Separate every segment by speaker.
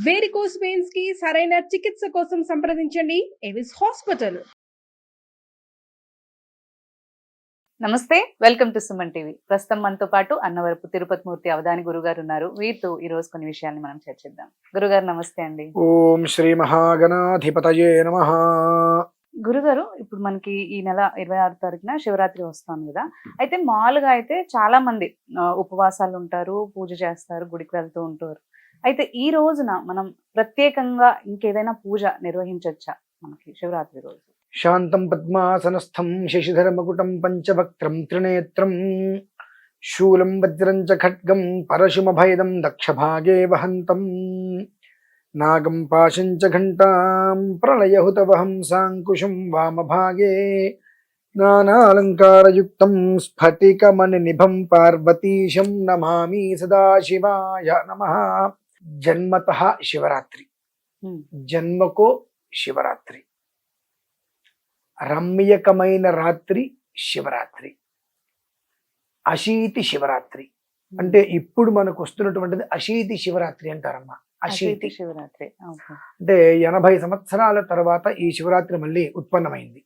Speaker 1: Varicose veins కి సరైన చికిత్స కోసం సంప్రదించండి ఎవిస్ హాస్పిటల్.
Speaker 2: నమస్తే, వెల్కమ్ టు సుమన్ టీవీ. ప్రస్తుతం మనతో పాటు అన్నవరపు తిరుపతి మూర్తి అవధాని గురుగారు ఉన్నారు. వీరితో ఈ రోజు కొన్ని విషయాన్ని మనం చర్చిద్దాం. గురుగారు నమస్తే అండి.
Speaker 3: ఓం శ్రీ మహాగణాధిపతయే నమః.
Speaker 2: గురుగారు, ఇప్పుడు మనకి ఈ నెల 26 తారీఖున శివరాత్రి వస్తుంది కదా. అయితే మామూలుగా అయితే చాలా మంది ఉపవాసాలు ఉంటారు, పూజ చేస్తారు, గుడికి వెళ్తూ ఉంటారు. అయితే ఈ రోజున మనం ప్రత్యేకంగా ఇంకేదైనా పూజ నిర్వహించవచ్చా మనకి శివరాత్రి రోజు?
Speaker 3: శాంతం పద్మాసనస్థం శశిధరమకుటం పంచవక్త్రం త్రినేత్రం శూలం వజ్రం చ ఖడ్గం పరశుమభైదం దక్షభాగే వహంతం నాగం పాశం చ ఘంటాం ప్రళయహుతవహం సాంకుశం వామభాగే నానాలంకారయుక్తం స్ఫటికమణినిభం పార్వతీశం నమామి సదాశివాయ నమః. జన్మతః శివరాత్రి, జన్మకో శివరాత్రి, రమ్యకమైన రాత్రి శివరాత్రి, అశీతి శివరాత్రి. అంటే ఇప్పుడు మనకు వస్తున్నటువంటిది అశీతి శివరాత్రి అంటారమ్మా. అశీతి
Speaker 2: శివరాత్రి
Speaker 3: అంటే 80 సంవత్సరాల తర్వాత ఈ శివరాత్రి మళ్ళీ ఉత్పన్నమైంది.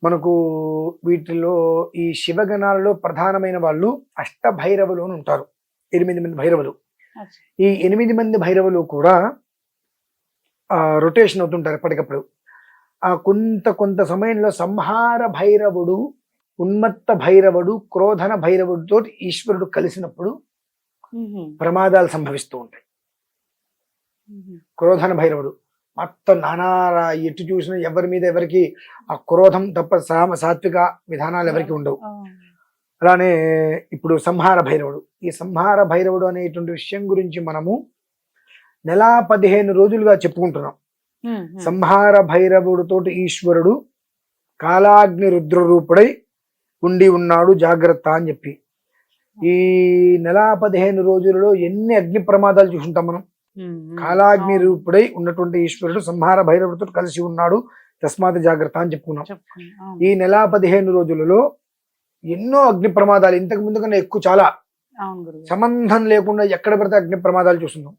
Speaker 3: మనకు వీటిలో ఈ శివగణాలలో ప్రధానమైన వాళ్ళు అష్టభైరవులు అని ఉంటారు. 8 మంది భైరవులు. ఈ 8 మంది భైరవులు కూడా రొటేషన్ అవుతుంటారు ఎప్పటికప్పుడు. కొంత సమయంలో సంహార భైరవుడు, ఉన్మత్త భైరవుడు, క్రోధన భైరవుడితో ఈశ్వరుడు కలిసినప్పుడు ప్రమాదాలు సంభవిస్తూ ఉంటాయి. క్రోధన భైరవుడు మొత్తం నానా ఎటు చూసినా ఎవరి మీద ఎవరికి ఆ క్రోధం తప్ప సాత్విక విధానాలు ఎవరికి ఉండవు. అలానే ఇప్పుడు సంహార భైరవుడు. ఈ సంహార భైరవుడు అనేటువంటి విషయం గురించి మనము నెలా 15 రోజులుగా చెప్పుకుంటున్నాం. సంహార భైరవుడితోటి ఈశ్వరుడు కాలాగ్ని రుద్రరూపుడై ఉండి ఉన్నాడు, జాగ్రత్త అని చెప్పి. ఈ నెలా 15 రోజులలో ఎన్ని అగ్ని ప్రమాదాలు చూసుంటాం మనం. కాలాగ్ని రూపుడై ఉన్నటువంటి ఈశ్వరుడు సంహార భైరవుడితో కలిసి ఉన్నాడు, తస్మాత్ జాగ్రత్త అని చెప్పుకున్నాం. ఈ నెలా 15 రోజులలో ఎన్నో అగ్ని ప్రమాదాలు, ఇంతకు ముందు కన్నా ఎక్కువ, చాలా సంబంధం లేకుండా ఎక్కడ పడితే అగ్ని ప్రమాదాలు చూస్తున్నాం.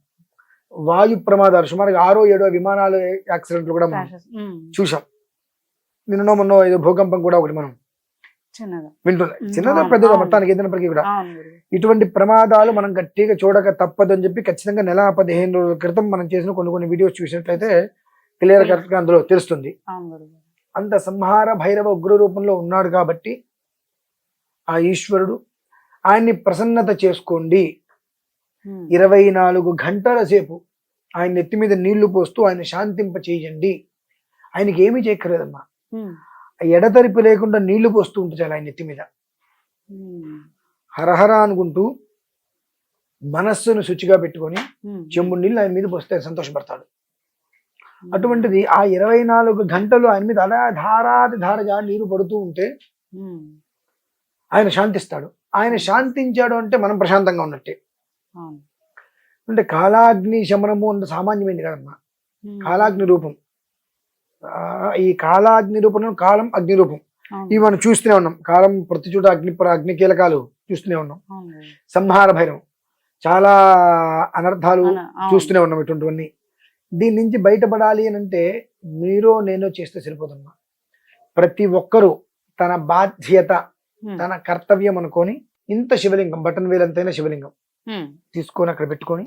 Speaker 3: వాయు ప్రమాదాలు సుమారుగా 6-7 విమానాలు యాక్సిడెంట్లు కూడా మనం చూసాం. నిన్న మొన్న ఏదో భూకంపం కూడా ఒకటి మనం వింటున్నాం. చిన్నదా పెద్దదా మొత్తానికి ఏదైనప్పటికీ కూడా ఇటువంటి ప్రమాదాలు మనం గట్టిగా చూడక తప్పదని చెప్పి ఖచ్చితంగా నెల 15 రోజుల క్రితం మనం చేసిన కొన్ని వీడియోస్ చూసినట్లయితే క్లియర్ కరెక్ట్ గా అందులో తెలుస్తుంది. అంత సంహార భైరవ ఉగ్ర రూపంలో ఉన్నాడు కాబట్టి ఆ ఈశ్వరుడు ఆయన్ని ప్రసన్నత చేసుకోండి. 24 గంటల సేపు ఆయన నెత్తి మీద నీళ్లు పోస్తూ ఆయన శాంతింప చేయండి. ఆయనకి ఏమీ చేయక్కర్లేదమ్మా, ఎడతెరిపి లేకుండా నీళ్లు పోస్తూ ఉంటారు ఆయన నెత్తి మీద. హరహర అనుకుంటూ మనస్సును శుచిగా పెట్టుకొని చెంబు నీళ్ళు ఆయన మీద పోస్తే సంతోషపడతాడు. అటువంటిది ఆ 24 గంటలు ఆయన మీద అలా ధారాగా నీరు పడుతూ ఉంటే ఆయన శాంతిస్తాడు. ఆయన శాంతించాడు అంటే మనం ప్రశాంతంగా ఉన్నట్టే. అంటే కాలాగ్ని శమనము అంత సామాన్యమైంది కదమ్మా. కాలాగ్ని రూపం, ఈ కాలాగ్ని రూపం, కాలం అగ్ని రూపం, ఇవి మనం చూస్తూనే ఉన్నాం. కాలం ప్రతి చోట అగ్ని కీలకాలు చూస్తూనే ఉన్నాం. సంహార భైరవం చాలా అనర్థాలు చూస్తూనే ఉన్నాం. ఇటువంటివన్నీ దీని నుంచి బయటపడాలి అని అంటే మీరో నేనో చేస్తే సరిపోదమ్మా. ప్రతి ఒక్కరూ తన బాధ్యత, తన కర్తవ్యం అనుకొని ఇంత శివలింగం, బటన్ వేలంతైన శివలింగం తీసుకొని అక్కడ పెట్టుకొని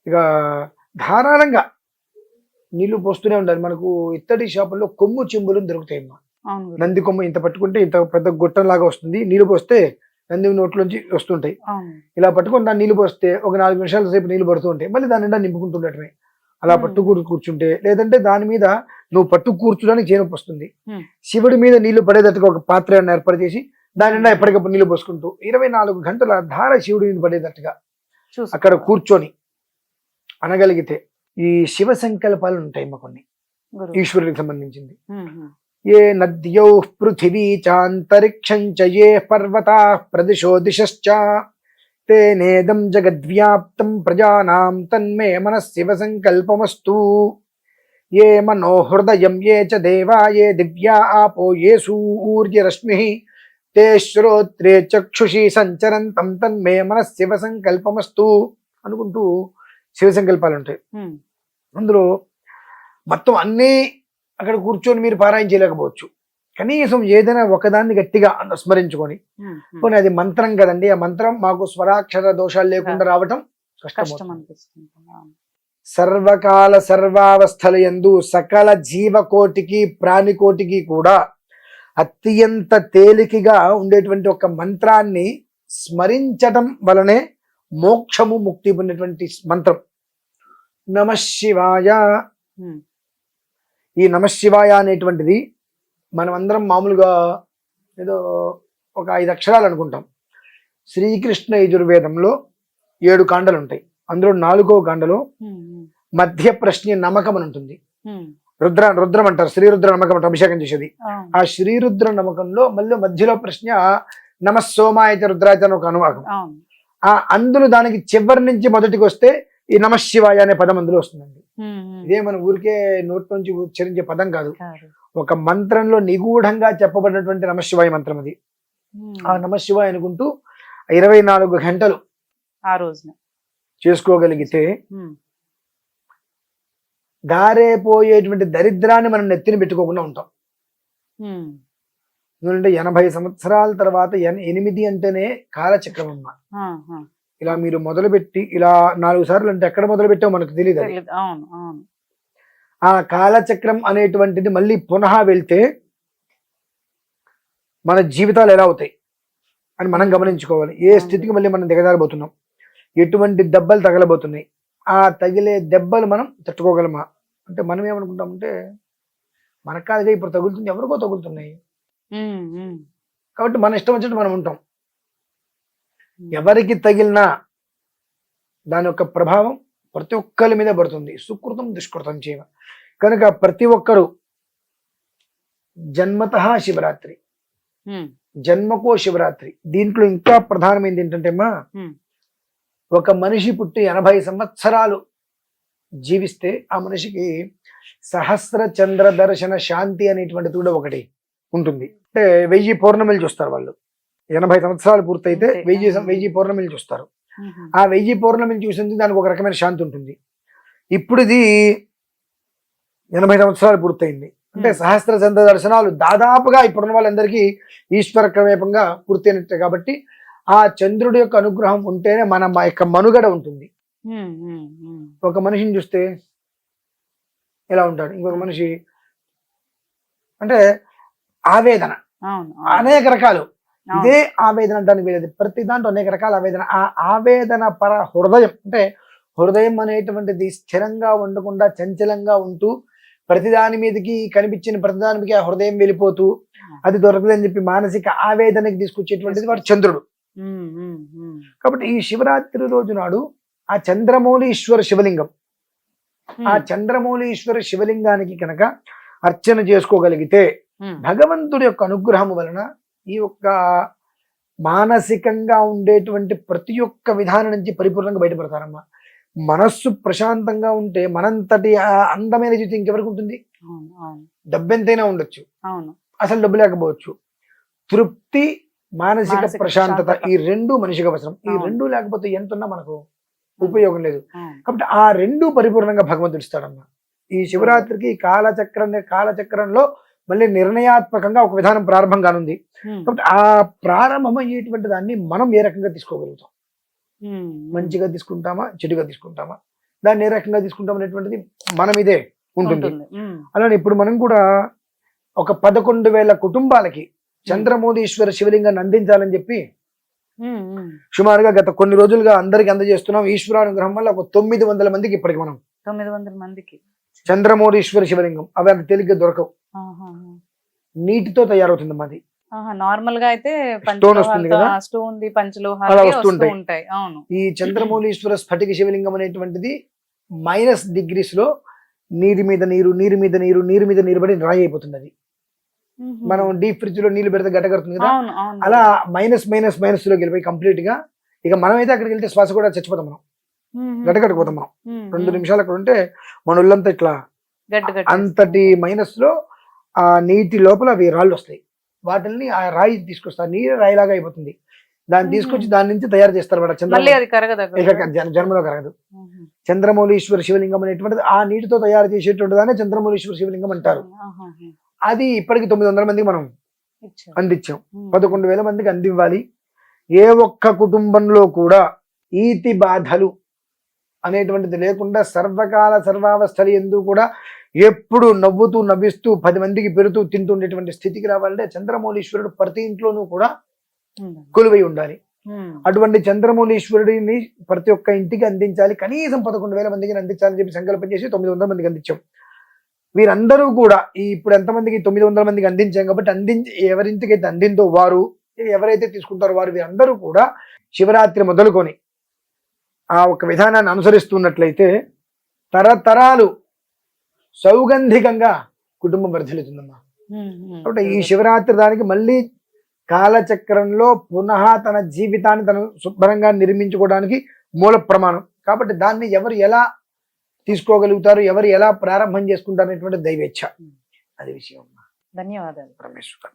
Speaker 3: ఇక ధారాళంగా నీళ్లు పోస్తూనే ఉండాలి. మనకు ఇత్తడి షాపుల్లో కొమ్ము చెంబులు దొరుకుతాయమ్మా. నంది కొమ్ము ఇంత పట్టుకుంటే ఇంత పెద్ద గొట్టం లాగా వస్తుంది. నీళ్లు పోస్తే నంది నోట్లోంచి వస్తుంటాయి. ఇలా పట్టుకొని దాన్ని నీళ్లు పోస్తే ఒక 4 నిమిషాల సేపు నీళ్లు పడుతూ ఉంటాయి. మళ్ళీ దాని నిండా నింపుకుంటుండటమే. అలా కూర్చుంటే, లేదంటే దాని మీద నువ్వు పట్టు కూర్చోడానికి చేనొప్పి వస్తుంది. శివుడి మీద నీళ్లు పడేటట్టుగా ఒక పాత్ర ఏర్పాటు చేసి దాని నిండా ఎప్పటికప్పుడు నీళ్లు పోసుకుంటూ 24 గంటల ధార శివుడి మీద పడేటట్టుగా అక్కడ కూర్చొని అనగలిగితే ఈ శివ సంకల్పాలు ఉంటాయి మా కొన్ని ఈశ్వరుడికి సంబంధించింది. ఏ నద్యౌ పృథివీ చాంతరిక్షం చ ఏ పర్వతా ప్రదిశో దిశశ్చ తేనేదం జగద్వ్యాప్తం ప్రజానాం తన్మే మనఃశివ సంకల్పమస్తు. ఏ మనో హృదయం ఏ చ దేవా ఏ దివ్యా ఆపో ఏ సూర్యరశ్మిః ते श्रोत्रे चक्षुषी संचरन्तं तन्मे मनः शिव संकल्पमस्तु. అనుకుంటూ శివ సంకల్పాలు ఉంటాయి.
Speaker 2: ఉమ్,
Speaker 3: అందులో మొత్తం అన్నీ అక్కడ కూర్చొని మీరు పారాయణ చేయలేకపోవచ్చు. కనీసం ఏదైనా ఒకదాన్ని గట్టిగా స్మరించుకొని,
Speaker 2: ఉమ్,
Speaker 3: పోనీ అది మంత్రం కదండి, ఆ మంత్రం మాకు స్వరాక్షర దోషాలు లేకుండా రావటం
Speaker 2: కష్టం
Speaker 3: కష్టం.
Speaker 2: అనిపిస్తుంది.
Speaker 3: సర్వకాల సర్వావస్థల యందు సకల జీవకోటికి ప్రాణికోటికి కూడా అత్యంత తేలికగా ఉండేటువంటి ఒక మంత్రాన్ని స్మరించటం వలనే మోక్షము ముక్తి పొందేటువంటి మంత్రం నమఃశివాయ.
Speaker 2: ఉమ్,
Speaker 3: ఈ నమఃశివాయ అనేటువంటిది మనం అందరం మామూలుగా ఏదో ఒక 5 అక్షరాలు అనుకుంటాం. శ్రీకృష్ణ యజుర్వేదంలో 7 కాండలు ఉంటాయి. అందులో 4వ కాండలో
Speaker 2: ఉమ్, ఉమ్,
Speaker 3: మధ్య ప్రశ్న నమ్మకం అని ఉంటుంది.
Speaker 2: ఉమ్,
Speaker 3: రుద్రం అంటారు, శ్రీరుద్ర నమ్మకం అంటారు, అభిషేకం చేసేది.
Speaker 2: అవును.
Speaker 3: ఆ శ్రీరుద్ర నమ్మకంలో మళ్ళీ మధ్యలో ప్రశ్న నమస్సోమాయత రుద్రాయత అని ఒక అనువాకం.
Speaker 2: అవును.
Speaker 3: అందులో దానికి చివరి నుంచి మొదటికి వస్తే ఈ నమఃశివాయ అనే పదం అందులో వస్తుందండి.
Speaker 2: ఉమ్, ఉమ్,
Speaker 3: ఇదే మన ఊరికే నోటి నుంచి ఉచ్చరించే పదం కాదు,
Speaker 2: కాదు.
Speaker 3: ఒక మంత్రంలో నిగూఢంగా చెప్పబడినటువంటి నమఃశివాయ మంత్రం అది.
Speaker 2: ఉమ్,
Speaker 3: ఆ నమఃశివాయ అనుకుంటూ 24 గంటలు
Speaker 2: ఆ రోజున.
Speaker 3: చేసుకోగలిగితే
Speaker 2: ఉమ్,
Speaker 3: దారేపోయేటువంటి దరిద్రాన్ని మనం నెత్తిని పెట్టుకోకుండా ఉంటాం.
Speaker 2: ఉమ్,
Speaker 3: ఎందుకంటే 80 సంవత్సరాల తర్వాత 8 అంటేనే కాలచక్రం అమ్మ.
Speaker 2: ఆ, ఆ,
Speaker 3: ఇలా మీరు మొదలుపెట్టి ఇలా 4 సార్లు అంటే ఎక్కడ మొదలు పెట్టామో మనకు తెలియదు.
Speaker 2: తెలీదు. అవును, అవును.
Speaker 3: ఆ కాలచక్రం అనేటువంటిది మళ్ళీ పునః వెళ్తే మన జీవితాలు ఎలా అవుతాయి అని మనం గమనించుకోవాలి. ఏ స్థితికి మళ్ళీ మనం దిగజారబోతున్నాం, ఎటువంటి దెబ్బలు తగలబోతున్నాయి, ఆ తగిలే దెబ్బలు మనం తట్టుకోగలమా అంటే మనం ఏమనుకుంటామంటే మనకు కాదుగా ఇప్పుడు తగులుతుంది, ఎవరికో తగులుతున్నాయి
Speaker 2: ఉమ్, ఉమ్,
Speaker 3: కాబట్టి మన ఇష్టం వచ్చినట్టు మనం ఉంటాం. ఎవరికి తగిలినా దాని యొక్క ప్రభావం ప్రతి ఒక్కరి మీద పడుతుంది. సుకృతం దుష్కృతం చేయవ కనుక ప్రతి ఒక్కరు జన్మతః శివరాత్రి,
Speaker 2: ఉమ్,
Speaker 3: జన్మకో శివరాత్రి. దీంట్లో ఇంకా ప్రధానమైనది ఏంటంటే అమ్మా,
Speaker 2: ఉమ్,
Speaker 3: ఒక మనిషి పుట్టి 80 సంవత్సరాలు జీవిస్తే ఆ మనిషికి సహస్ర చంద్ర దర్శన శాంతి అనేటువంటిది కూడా ఒకటి ఉంటుంది. అంటే 1000 పౌర్ణమిలు చూస్తారు వాళ్ళు. 80 సంవత్సరాలు పూర్తయితే 1000 పౌర్ణమిలు చూస్తారు.
Speaker 2: ఉమ్,
Speaker 3: ఆ 1000 పౌర్ణమిలు చూసింది దానికి ఒక రకమైన శాంతి ఉంటుంది. ఇప్పుడు ఇది 80 సంవత్సరాలు పూర్తయింది అంటే సహస్ర చంద్ర దర్శనాలు దాదాపుగా ఇప్పుడున్న వాళ్ళందరికీ ఈశ్వర క్రమేపంగా పూర్తయినట్టే. కాబట్టి ఆ చంద్రుడి యొక్క అనుగ్రహం ఉంటేనే మన యొక్క మనుగడ ఉంటుంది.
Speaker 2: ఉమ్, ఉమ్, ఉమ్,
Speaker 3: ఒక మనిషిని చూస్తే ఎలా ఉంటాడు, ఇంకొక మనిషి అంటే ఆవేదన
Speaker 2: అవును,
Speaker 3: అనేక రకాలు.
Speaker 2: అవును.
Speaker 3: ఇదే ఆవేదన దానికి వేరేది, ప్రతి దాంట్లో అనేక రకాల ఆవేదన. ఆ ఆవేదన పర హృదయం అంటే హృదయం అనేటువంటిది స్థిరంగా ఉండకుండా చంచలంగా ఉంటూ ప్రతిదాని మీదకి కనిపించిన ప్రతిదానికి ఆ హృదయం వెళ్ళిపోతూ అది దొరకదని చెప్పి మానసిక ఆవేదనకి తీసుకొచ్చేటువంటిది వాడు చంద్రుడు.
Speaker 2: ఉమ్, ఉమ్, ఉమ్,
Speaker 3: కాబట్టి ఈ శివరాత్రి రోజు నాడు ఆ చంద్రమౌళీశ్వర శివలింగం, ఆ చంద్రమౌళీశ్వర శివలింగానికి కనుక అర్చన చేసుకోగలిగితే
Speaker 2: ఉమ్,
Speaker 3: భగవంతుడి యొక్క అనుగ్రహం వలన ఈ యొక్క మానసికంగా ఉండేటువంటి ప్రతి ఒక్క విధానం నుంచి పరిపూర్ణంగా బయటపడతారమ్మా. మనస్సు ప్రశాంతంగా ఉంటే మనంతటి ఆ అందమైన జీవితం ఇంకెవరికి ఉంటుంది?
Speaker 2: అవును, అవును,
Speaker 3: డబ్బెంతైనా ఉండొచ్చు,
Speaker 2: అవును.
Speaker 3: అసలు డబ్బు లేకపోవచ్చు. తృప్తి, మానసిక
Speaker 2: మానసిక
Speaker 3: ప్రశాంతత,
Speaker 2: ప్రశాంతత.
Speaker 3: ఈ 2 మనిషికి అవసరం. ఈ
Speaker 2: అవును.
Speaker 3: 2 లేకపోతే ఎంతున్నా మనకు ఉపయోగం లేదు.
Speaker 2: అవును.
Speaker 3: కాబట్టి ఆ 2 పరిపూర్ణంగా భగవంతుడు ఇస్తాడమ్మా. ఈ శివరాత్రికి కాలచక్రంలో మళ్ళీ నిర్ణయాత్మకంగా ఒక విధానం ప్రారంభం కానుంది.
Speaker 2: ఉమ్,
Speaker 3: కాబట్టి ఆ ప్రారంభమయ్యేటువంటి దాన్ని మనం ఏ రకంగా తీసుకోగలుగుతాం,
Speaker 2: ఉమ్,
Speaker 3: మంచిగా తీసుకుంటామా చెడుగా తీసుకుంటామా, దాన్ని ఏ రకంగా తీసుకుంటాం అనేటువంటిది మన మీదే ఉంటుంది.
Speaker 2: ఉంటుంది. ఉమ్,
Speaker 3: అలానే ఇప్పుడు మనం కూడా ఒక 11,000 కుటుంబాలకి చంద్రమౌళీశ్వర శివలింగాన్ని అందించాలని చెప్పి
Speaker 2: ఉమ్, ఉమ్,
Speaker 3: సుమారుగా గత కొన్ని రోజులుగా అందరికి అందజేస్తున్నాం. ఈశ్వరానుగ్రహం వల్ల ఒక 900 మందికి ఇప్పటికి మనం
Speaker 2: 900 మందికి
Speaker 3: చంద్రమౌళీశ్వర శివలింగం, అవి అంత తేలిగ్గా దొరకవు, నీటితో తయారవుతుంది మాది.
Speaker 2: నార్మల్ గా అయితే
Speaker 3: Stone వస్తుంది కదా?
Speaker 2: స్టోన్ ది
Speaker 3: అలా
Speaker 2: పంచలోహాలు
Speaker 3: వస్తుంటాయి.
Speaker 2: ఉంటాయి. అవును.
Speaker 3: ఈ చంద్రమౌళీశ్వర స్ఫటిక శివలింగం అనేటువంటిది -డిగ్రీస్ లో నీరు మీద నీరు పడి రాయి అయిపోతుంది. అది
Speaker 2: ఉహు.
Speaker 3: మనం డీప్ ఫ్రిడ్జ్ లో నీళ్లు పెడితే గడ్డగడుతుంది కదా,
Speaker 2: అవును, అవును.
Speaker 3: అలా మైనస్ లోకి వెళ్ళిపోయి కంప్లీట్ గా ఇక మనమైతే అక్కడికి వెళ్తే శ్వాస కూడా చచ్చిపోతాం, మనం
Speaker 2: ఉహు.
Speaker 3: గడ్డగట్టుకుపోతాం. మనం
Speaker 2: ఉహు.
Speaker 3: 2 నిమిషాలు అక్కడ ఉంటే మన ఒళ్ళంతా ఇట్లా
Speaker 2: గడ్డ
Speaker 3: అంతటి మైనస్ లో ఆ నీటి లోపల అవి రాళ్ళు వస్తాయి. వాటిని ఆ రాయి తీసుకొస్తారు, నీరు రాయిలాగా అయిపోతుంది. దాన్ని తీసుకొచ్చి దాని నుంచి తయారు చేస్తారు
Speaker 2: మళ్ళీ
Speaker 3: చంద్రమౌళి
Speaker 2: అది కరగదా
Speaker 3: ఇక జన్మలో కరగదు. చంద్రమౌళీశ్వర శివలింగం అనేటువంటిది ఆ నీటితో తయారు చేసేటువంటి దాన్ని చంద్రమౌళీశ్వర శివలింగం అంటారు. అది ఇప్పటికి 900 మందికి మనం అందించాం. 11,000 మందికి అందివ్వాలి. ఏ ఒక్క కుటుంబంలో కూడా ఈతి బాధలు అనేటువంటిది లేకుండా సర్వకాల సర్వావస్థలు ఎందు కూడా ఎప్పుడు నవ్వుతూ నవ్విస్తూ 10 మందికి పెడుతూ తింటుండేటువంటి స్థితికి రావాలంటే చంద్రమౌళీశ్వరుడు ప్రతి ఇంట్లోనూ కూడా కొలువై ఉండాలి. అటువంటి చంద్రమౌళీశ్వరుడిని ప్రతి ఒక్క ఇంటికి అందించాలి. కనీసం 11,000 మందికి అందించాలని చెప్పి సంకల్పం చేసి 900 మందికి అందించాం. వీరందరూ కూడా ఇప్పుడు ఎంతమందికి 900 మందికి అందించాం కాబట్టి ఎవరింటికి అయితే అందిందో వారు ఎవరైతే తీసుకుంటారో వారు వీరందరూ కూడా శివరాత్రి మొదలుకొని ఆ ఒక విధానాన్ని అనుసరిస్తున్నట్లయితే తరతరాలు సౌగంధికంగా కుటుంబం వర్ధిల్లుతుందమ్మా. కాబట్టి ఈ శివరాత్రి దానికి మళ్ళీ కాలచక్రంలో పునః తన జీవితాన్ని తను శుభ్రంగా నిర్మించుకోవడానికి మూల ప్రమాణం. కాబట్టి దాన్ని ఎవరు ఎలా తీసుకోగలుగుతారు, ఎవరు ఎలా ప్రారంభం చేసుకుంటారు అనేటువంటి దైవేచ్ఛ. అది విషయం.
Speaker 2: ధన్యవాదాలు.
Speaker 3: పరమేశ్వర.